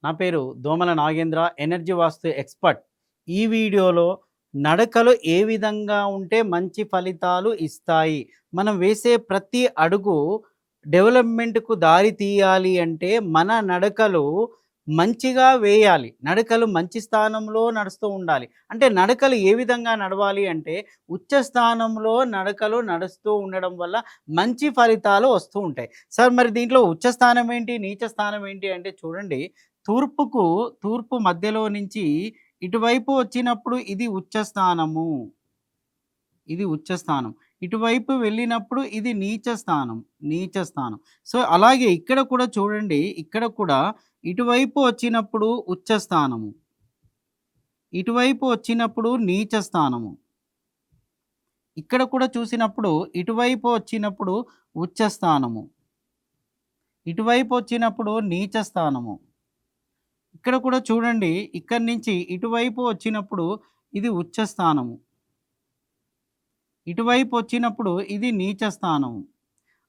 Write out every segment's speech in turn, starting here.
నా పేరు దోమల నాగేంద్ర, ఎనర్జీ వాస్తు ఎక్స్‌పర్ట్. ఈ వీడియోలో నడకలు ఏ విధంగా ఉంటే మంచి ఫలితాలు ఇస్తాయి? మనం వేసే ప్రతి అడుగు డెవలప్‌మెంట్‌కు దారి తీయాలి అంటే మన నడకలు మంచిగా వేయాలి. నడకలు మంచి స్థానంలో నడుస్తూ ఉండాలి. అంటే నడకలు ఏ విధంగా నడవాలి అంటే ఉచ్చ స్థానంలో నడకలు నడుస్తూ ఉండడం వల్ల మంచి ఫలితాలు వస్తూ ఉంటాయి. సార్ మరి దీంట్లో ఉచ్చ స్థానం ఏంటి? నీచ స్థానం ఏంటి? అంటే చూడండి, తూర్పుకు తూర్పు మధ్యలో నుంచి ఇటువైపు వచ్చినప్పుడు ఇది ఉచ్చ స్థానము. ఇది ఉచ్చ స్థానం. ఇటువైపు వెళ్ళినప్పుడు ఇది నీచ స్థానం. నీచ స్థానం. సో, అలాగే ఇక్కడ కూడా చూడండి. ఇక్కడ కూడా ఇటువైపు వచ్చినప్పుడు ఉచ్చ స్థానము. ఇటువైపు వచ్చినప్పుడు నీచ స్థానము. ఇక్కడ కూడా చూసినప్పుడు ఇటువైపు వచ్చినప్పుడు ఉచ్చ స్థానము. ఇటువైపు వచ్చినప్పుడు నీచ స్థానము. ఇక్కడ కూడా చూడండి. ఇక్కడి నుంచి ఇటువైపు వచ్చినప్పుడు ఇది ఉచ్చ స్థానము. ఇటువైపు వచ్చినప్పుడు ఇది నీచ స్థానము.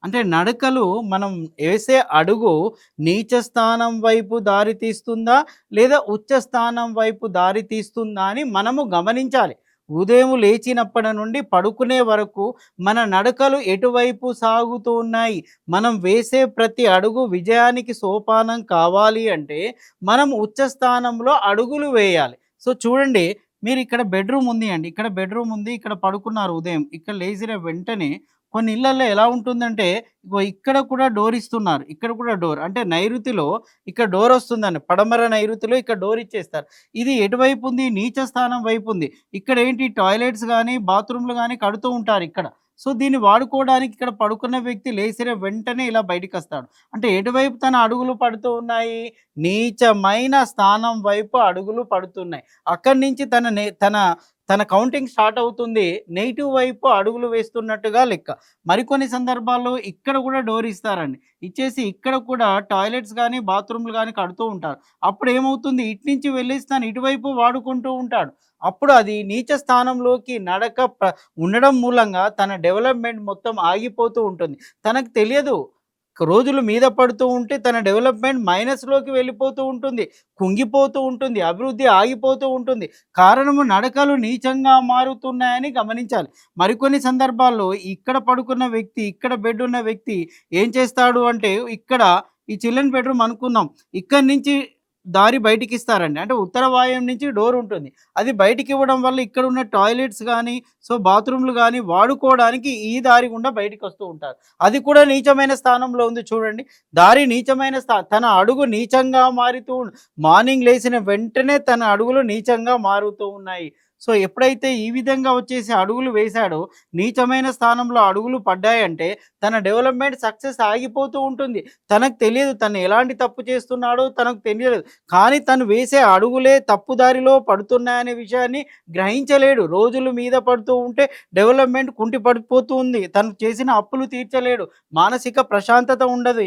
అంటే నడకలు మనం ఏసే అడుగు నీచ స్థానం వైపు దారి తీస్తుందా? లేదా ఉచ్చ స్థానం వైపు దారి తీస్తుందా అని మనము గమనించాలి. ఉదయం లేచినప్పటి నుండి పడుకునే వరకు మన నడకలు ఎటువైపు సాగుతూ ఉన్నాయి? మనం వేసే ప్రతి అడుగు విజయానికి సోపానం కావాలి అంటే మనం ఉచ్చ స్థానంలో అడుగులు వేయాలి. సో చూడండి, మీరిక్కడ బెడ్‌రూమ్ ఉంది అండి. ఇక్కడ బెడ్‌రూమ్ ఉంది. ఇక్కడ పడుకున్నారు ఉదయం. ఇక్కడ లేచిన వెంటనే కొన్ని ఇళ్లల్లో ఎలా ఉంటుందంటే, ఇగో ఇక్కడ కూడా డోర్ ఇస్తున్నారు. ఇక్కడ కూడా డోర్. అంటే నైరుతిలో ఇక్కడ డోర్ వస్తుందండి. పడమర నైరుతిలో ఇక్కడ డోర్ ఇచ్చేస్తారు. ఇది ఎటువైపు ఉంది? నీచ స్థానం వైపు ఉంది. ఇక్కడేంటి టాయిలెట్స్ గానీ, బాత్రూమ్‌లు గానీ కడుతూ ఉంటారు ఇక్కడ. సో, దీన్ని వాడుకోవడానికి ఇక్కడ పడుకున్న వ్యక్తి లేసిన వెంటనే ఇలా బయటికొస్తాడు. అంటే ఎటువైపు తన అడుగులు పడుతూ ఉన్నాయి? నీచమైన స్థానం వైపు అడుగులు పడుతున్నాయి. అక్కడి నుంచి తన కౌంటింగ్ స్టార్ట్ అవుతుంది. నెగెటివ్ వైపు అడుగులు వేస్తున్నట్టుగా లెక్క. మరికొన్ని సందర్భాల్లో ఇక్కడ కూడా డోర్ ఇస్తారండి. ఇచ్చేసి ఇక్కడ కూడా టాయిలెట్స్ గానీ, బాత్రూమ్‌లు గానీ కడుతూ ఉంటారు. అప్పుడేమవుతుంది, ఇటు నుంచి వెళ్ళేసి తను ఇటువైపు వాడుకుంటూ ఉంటాడు. అప్పుడు అది నీచ స్థానంలోకి నడక ఉండడం మూలంగా తన డెవలప్‌మెంట్ మొత్తం ఆగిపోతూ ఉంటుంది. తనకు తెలియదు. రోజులు మీద పడుతూ ఉంటే తన డెవలప్‌మెంట్ మైనస్‌లోకి వెళ్ళిపోతూ ఉంటుంది. కుంగిపోతూ ఉంటుంది. అభివృద్ధి ఆగిపోతూ ఉంటుంది. కారణము నడకలు నీచంగా మారుతున్నాయని గమనించాలి. మరికొన్ని సందర్భాల్లో ఇక్కడ పడుకున్న వ్యక్తి, ఇక్కడ బెడ్ ఉన్న వ్యక్తి ఏం చేస్తాడు అంటే, ఇక్కడ ఈ చిల్డ్రన్ బెడ్‌రూమ్ అనుకుందాం. ఇక్కడి నుంచి దారి బయటికిస్తారండి. అంటే ఉత్తర వాయువ్యం నుంచి డోర్ ఉంటుంది. అది బయటికివ్వడం వల్ల ఇక్కడున్న టాయిలెట్స్ గానీ, సో బాత్రూమ్‌లు గానీ వాడుకోవడానికి ఈ దారి గుండా బయటికొస్తూ ఉంటారు. అది కూడా నీచమైన స్థానంలో ఉంది చూడండి. దారి నీచమైన తన అడుగు నీచంగా మారుతూ మార్నింగ్ లేసిన వెంటనే తన అడుగులు నీచంగా మారుతూ ఉన్నాయి. సో, ఎప్పుడైతే ఈ విధంగా వచ్చేసి అడుగులు వేశాడో, నీచమైన స్థానంలో అడుగులు పడ్డాయంటే తన డెవలప్‌మెంట్ సక్సెస్ ఆగిపోతూ ఉంటుంది. తనకు తెలియదు తను ఎలాంటి తప్పు చేస్తున్నాడో తనకు తెలియదు. కానీ తను వేసే అడుగులే తప్పు దారిలో పడుతున్నాయనే విషయాన్ని గ్రహించలేడు. రోజులు మీద పడుతూ ఉంటే డెవలప్‌మెంట్ కుంటిపడిపోతూ ఉంది. తను చేసిన అప్పులు తీర్చలేడు. మానసిక ప్రశాంతత ఉండదు.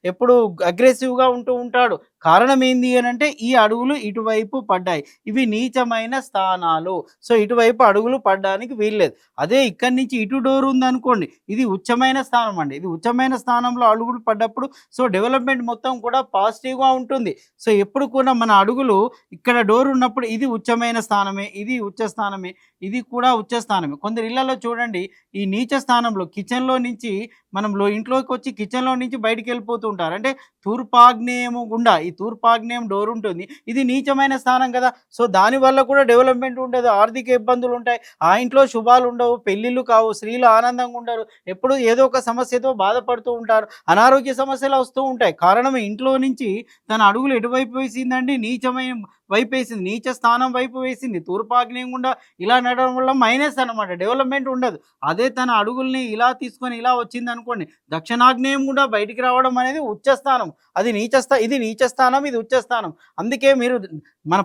ఎప్పుడు అగ్రెసివ్‌గా ఉంటూ ఉంటాడు. కారణం ఏంది అనంటే ఈ అడుగులు ఇటువైపు పడ్డాయి. ఇవి నీచమైన స్థానాలు. సో, ఇటువైపు అడుగులు పడడానికి వీల్లేదు. అదే ఇక్కడి నుంచి ఇటు డోర్ ఉందనుకోండి. ఇది ఉచ్చమైన స్థానం అండి. ఇది ఉచ్చమైన స్థానంలో అడుగులు పడ్డప్పుడు సో, డెవలప్‌మెంట్ మొత్తం కూడా పాజిటివ్‌గా ఉంటుంది. సో, ఎప్పుడు కూడా మన అడుగులు ఇక్కడ డోర్ ఉన్నప్పుడు ఇది ఉచ్చమైన స్థానమే. ఇది ఉచ్చ స్థానమే. ఇది కూడా ఉచ్చ స్థానమే. కొందరి ఇళ్లలో చూడండి, ఈ నీచ స్థానంలో కిచెన్‌లో నుంచి మనం ఇంట్లోకొచ్చి కిచెన్‌లో నుంచి బయటికెళ్ళిపోతూ ఉంటారు. అంటే తూర్పాగ్నేయము గుండా ఈ తూర్పాగ్నేయం డోర్ ఉంటుంది. ఇది నీచమైన స్థానం కదా! సో, దానివల్ల కూడా డెవలప్‌మెంట్ ఉండదు. ఆర్థిక ఇబ్బందులుంటాయి. ఆ ఇంట్లో శుభాలుండవు. పెళ్ళిళ్ళు కావు. స్త్రీలు ఆనందంగా ఉండరు. ఎప్పుడూ ఏదో ఒక సమస్యతో బాధపడుతూ ఉంటారు. అనారోగ్య సమస్యలు వస్తూ ఉంటాయి. కారణం ఇంట్లో నుంచి తన అడుగులు ఎటువైపు వేసిందండి? నీచమైన వైపేసింది. నీచ స్థానం వైపు వేసింది. తూర్పాగ్నేయం గుండా ఇలా నడవడం వల్ల మైనస్ అనమాట. డెవలప్‌మెంట్ ఉండదు. అదే తన అడుగుల్ని ఇలా తీసుకొని ఇలా వచ్చిందనుకోండి, దక్షిణాగ్నేయం గుండా బయటికి రావడం అనేది ఉచ్చ స్థానం. అది ఇది నీచ స్థానం, ఇది ఉచ్చ స్థానం. అందుకే మీరు మన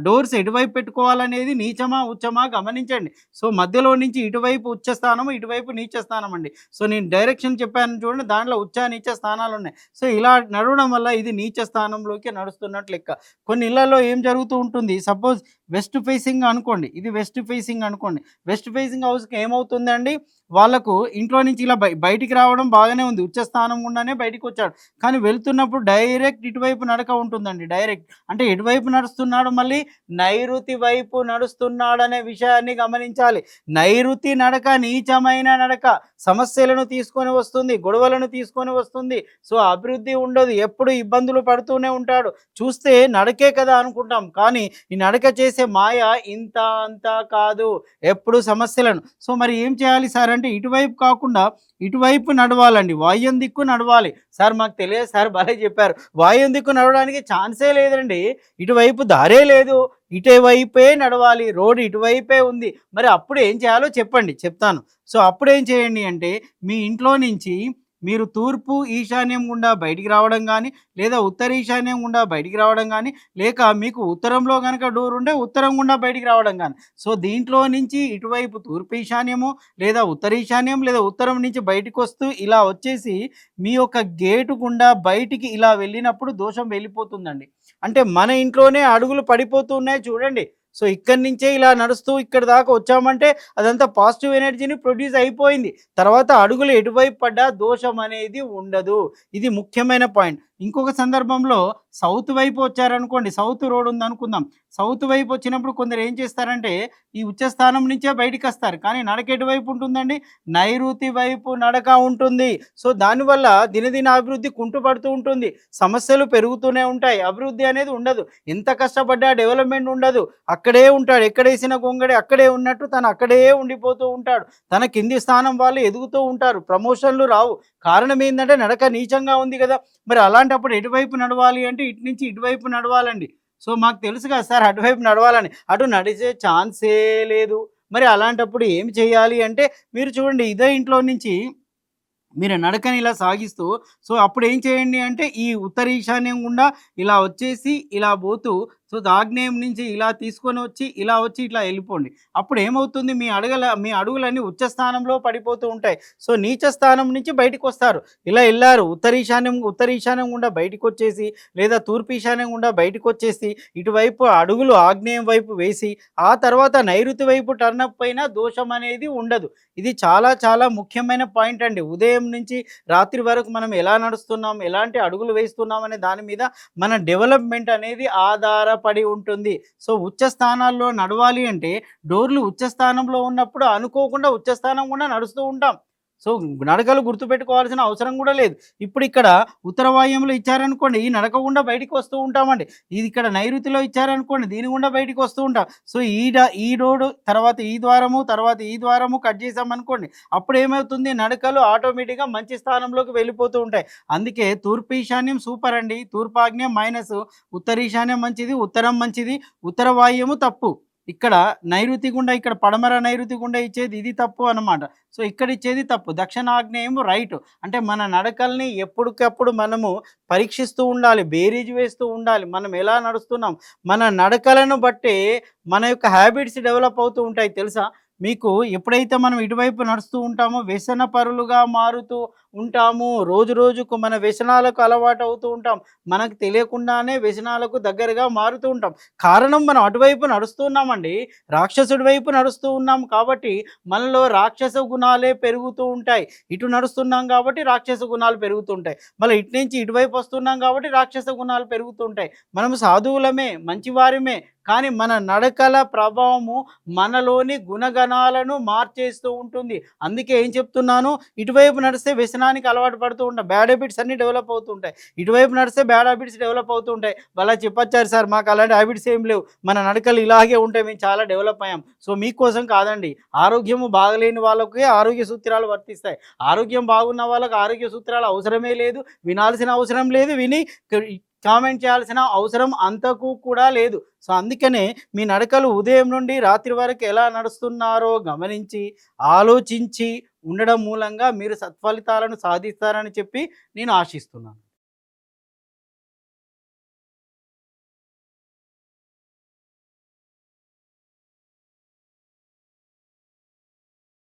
డోర్స్ ఎటువైపు పెట్టుకోవాలనేది నీచమా, ఉచ్చమా గమనించండి. సో, మధ్యలో నుంచి ఇటువైపు ఉచ్చ స్థానము, ఇటువైపు నీచ స్థానం అండి. సో, నేను డైరెక్షన్ చెప్పాను చూడండి, దాంట్లో ఉచ్చ, నీచ స్థానాలున్నాయి. సో, ఇలా నడవడం వల్ల ఇది నీచ స్థానంలోకి నడుస్తున్నట్లు లెక్క. కొన్ని ఇళ్లలో ఏం జరుగుతూ ఉంటుంది, సపోజ్ వెస్ట్ ఫేసింగ్ అనుకోండి. ఇది వెస్ట్ ఫేసింగ్ అనుకోండి. వెస్ట్ ఫేసింగ్ హౌస్‌కి ఏమవుతుందండి, వాళ్ళకు ఇంట్లో నుంచి ఇలా బయటికి రావడం బాగానే ఉంది. ఉచ్చ స్థానం గుండానే బయటికొచ్చాడు. కానీ వెళ్తున్నప్పుడు డైరెక్ట్ ఇటువైపు నడక ఉంటుందండి. డైరెక్ట్. అంటే ఎటువైపు నడుస్తున్నాడు, మళ్ళీ నైరుతి వైపు నడుస్తున్నాడనే విషయాన్ని గమనించాలి. నైరుతి నడక నీచమైన నడక. సమస్యలను తీసుకొని వస్తుంది. గొడవలను తీసుకొని వస్తుంది. సో, అభివృద్ధి ఉండదు. ఎప్పుడు ఇబ్బందులు పడుతూనే ఉంటాడు. చూస్తే నడకే కదా అనుకుంటాం. కానీ ఈ నడక చేసే మాయ ఇంత అంతా కాదు. ఎప్పుడు సమస్యలను. సో, మరి ఏం చేయాలి సార్ అంటే ఇటువైపు కాకుండా ఇటువైపు నడవాలండి. వాయువ్యం దిక్కు నడవాలి. సార్ మాకు తెలియదు సార్, భలే చెప్పారు. వాయువ్యం దిక్కు నడవడానికి ఛాన్సే లేదండి. ఇటువైపు దారే లేదు. ఇటువైపే నడవాలి. రోడ్ ఇటువైపే ఉంది. మరి అప్పుడు ఏం చేయాలో చెప్పండి, చెప్తాను. సో, అప్పుడేం చేయండి అంటే మీ ఇంట్లో నుంచి మీరు తూర్పు ఈశాన్యం గుండా బయటికి రావడం గానీ, లేదా ఉత్తర ఈశాన్యం గుండా బయటికి రావడం గానీ, లేక మీకు ఉత్తరంలో గనక డోర్ ఉంటే ఉత్తరం గుండా బయటికి రావడం గానీ. సో, దీంట్లో నుంచి ఇటువైపు తూర్పు ఈశాన్యము, లేదా ఉత్తర ఈశాన్యం, లేదా ఉత్తరం నుంచి బయటికొస్తూ ఇలా వచ్చేసి మీ యొక్క గేటు గుండా బయటికి ఇలా వెళ్ళినప్పుడు దోషం వెళ్ళిపోతుందండి. అంటే మన ఇంట్లోనే అడుగులు పడిపోతూ ఉన్నాయి చూడండి. సో, ఇక్కడి నుంచే ఇలా నడుస్తూ ఇక్కడి దాకా వచ్చామంటే అదంతా పాజిటివ్ ఎనర్జీని ప్రొడ్యూస్ అయిపోయింది. తర్వాత అడుగులు ఎటువైపు పడ్డా దోషం అనేది ఉండదు. ఇది ముఖ్యమైన పాయింట్. ఇంకొక సందర్భంలో సౌత్ వైపు వచ్చారనుకోండి, సౌత్ రోడ్ ఉందనుకుందాం. సౌత్ వైపు వచ్చినప్పుడు కొందరు ఏం చేస్తారంటే ఈ ఉచ్చస్థానం నుంచే బయటికొస్తారు. కానీ నడక ఎటువైపు ఉంటుందండి? నైరుతి వైపు నడక ఉంటుంది. సో, దానివల్ల దినదిన అభివృద్ధి కుంటుపడుతూ ఉంటుంది. సమస్యలు పెరుగుతూనే ఉంటాయి. అభివృద్ధి అనేది ఉండదు. ఎంత కష్టపడ్డా డెవలప్‌మెంట్ ఉండదు. అక్కడే ఉంటాడు. ఎక్కడేసిన గొంగడి అక్కడే ఉన్నట్టు తను అక్కడే ఉండిపోతూ ఉంటాడు. తన కింది స్థానం వాళ్ళు ఎదుగుతూ ఉంటారు. ప్రమోషన్‌లు రావు. కారణం ఏందంటే నడక నీచంగా ఉంది గదా! మరి అలాంటప్పుడు ఎటువైపు నడవాలి అంటే ఇటు నుంచి ఇటువైపు నడవాలండి. సో, మాకు తెలుసు కదా సార్ అటువైపు నడవాలని. అటు నడిచే ఛాన్సే లేదు. మరి అలాంటప్పుడు ఏమి చేయాలి అంటే మీరు చూడండి ఇదే ఇంట్లో నుంచి మీరు నడకని ఇలా సాగిస్తూ సో, అప్పుడేం చేయండి అంటే ఈ ఉత్తర ఈశాన్యం గుండా ఇలా వచ్చేసి ఇలా పోతూ సో, ఆగ్నేయం నుంచి ఇలా తీసుకొని వచ్చి ఇలా వచ్చి ఇట్లా వెళ్ళిపోండి. అప్పుడేమవుతుంది మీ అడుగులన్నీ ఉచ్చ స్థానంలో పడిపోతూ ఉంటాయి. సో, నీచ స్థానం నుంచి బయటికొస్తారు. ఇలా ఎళ్లారు ఉత్తర ఈశాన్యం గుండా బయటికొచ్చేసి లేదా తూర్పు ఈశాన్యం గుండా బయటికొచ్చేసి ఇటువైపు అడుగులు ఆగ్నేయం వైపు వేసి ఆ తర్వాత నైరుతి వైపు టర్నప్ అయినా దోషం అనేది ఉండదు. ఇది చాలా చాలా ముఖ్యమైన పాయింట్ అండి. ఉదయం నుంచి రాత్రి వరకు మనం ఎలా నడుస్తున్నాం, ఎలాంటి అడుగులు వేస్తున్నాం అనే దాని మీద మన డెవలప్‌మెంట్ అనేది ఆధారపడి ఉంటుంది. సో, ఉచ్చ స్థానాల్లో నడవాలి అంటే డోర్లు ఉచ్చ స్థానంలో ఉన్నప్పుడు అనుకోకుండా ఉచ్చ స్థానం గుండా నడుస్తూ ఉంటాం. సో, నడకలు గుర్తుపెట్టుకోవాల్సిన అవసరం గూడా లేదు. ఇప్పుడిక్కడ ఉత్తర వాయువ్యంలో ఇచ్చారనుకోండి, ఈ నడక గుండా బయటికి వస్తూ ఉంటామండి. ఇది ఇక్కడ నైరుతిలో ఇచ్చారనుకోండి, దీని గుండా బయటికి వస్తూ ఉంటాం. సో, ఈ రోడ్డు తర్వాత ఈ ద్వారము కట్ చేశామనుకోండి, అప్పుడేమవుతుంది నడకలు ఆటోమేటిక్‌గా మంచి స్థానంలోకి వెళ్ళిపోతూ ఉంటాయి. అందుకే తూర్పు ఈశాన్యం సూపర్ అండి. తూర్పు ఆగ్నేయం మైనసు, ఉత్తర ఈశాన్యం మంచిది, ఉత్తరం మంచిది, ఉత్తర వాయువ్యము తప్పు. ఇక్కడ నైరుతి గుండా ఇక్కడ పడమర నైరుతి గుండా ఇచ్చేది ఇది తప్పు అనమాట. సో, ఇక్కడ ఇచ్చేది తప్పు. దక్షిణాగ్నేయము రైటు. అంటే మన నడకల్ని ఎప్పటికప్పుడు మనము పరీక్షిస్తూ ఉండాలి. బేరీజు వేస్తూ ఉండాలి. మనం ఎలా నడుస్తున్నాం? మన నడకలను బట్టే మన యొక్క హ్యాబిట్స్ డెవలప్ అవుతూ ఉంటాయి తెలుసా? మీకు ఎప్పుడైతే మనం ఇటువైపు నడుస్తూ ఉంటామో వ్యసన పరులుగా మారుతూ ఉంటాము. రోజు రోజుకు మన వ్యసనాలకు అలవాటవుతూ ఉంటాం. మనకు తెలియకుండానే వ్యసనాలకు దగ్గరగా మారుతూ ఉంటాం. కారణం మనం అటువైపు నడుస్తున్నామండి. రాక్షసుడి వైపు నడుస్తూ ఉన్నాం కాబట్టి మనలో రాక్షస గుణాలే పెరుగుతూ ఉంటాయి. ఇటు నడుస్తున్నాం కాబట్టి రాక్షస గుణాలు పెరుగుతుంటాయి. మళ్ళీ ఇటు నుంచి ఇటువైపు వస్తున్నాం కాబట్టి రాక్షస గుణాలు పెరుగుతుంటాయి. మనం సాధువులమే, మంచివారిమే. కానీ మన నడకల ప్రభావము మనలోని గుణగణాలను మార్చేస్తూ ఉంటుంది. అందుకే ఏం చెప్తున్నాను, ఇటువైపు నడిస్తే వ్యసనానికి అలవాటు పడుతూ ఉంటాం. బ్యాడ్ హ్యాబిట్స్ అన్నీ డెవలప్ అవుతూ ఉంటాయి. ఇటువైపు నడిస్తే బ్యాడ్ హ్యాబిట్స్ డెవలప్ అవుతూ ఉంటాయి. వాళ్ళ చెప్పొచ్చారు సార్ మాకు అలాంటి హ్యాబిట్స్ ఏం లేవు. మన నడకలు ఇలాగే ఉంటాయి. మేము చాలా డెవలప్ అయ్యాం. సో, మీకోసం కాదండి. ఆరోగ్యము బాగలేని వాళ్ళకి ఆరోగ్య సూత్రాలు వర్తిస్తాయి. ఆరోగ్యం బాగున్న వాళ్ళకి ఆరోగ్య సూత్రాలు అవసరమే లేదు. వినాల్సిన అవసరం లేదు. విని కామెంట్ చేయాల్సిన అవసరం అంతకు కూడా లేదు. సో, అందుకనే మీ నడకలు ఉదయం నుండి రాత్రి వరకు ఎలా నడుస్తున్నారో గమనించి, ఆలోచించి ఉండడం మూలంగా మీరు సత్ఫలితాలను సాధిస్తారని చెప్పి నేను ఆశిస్తున్నాను.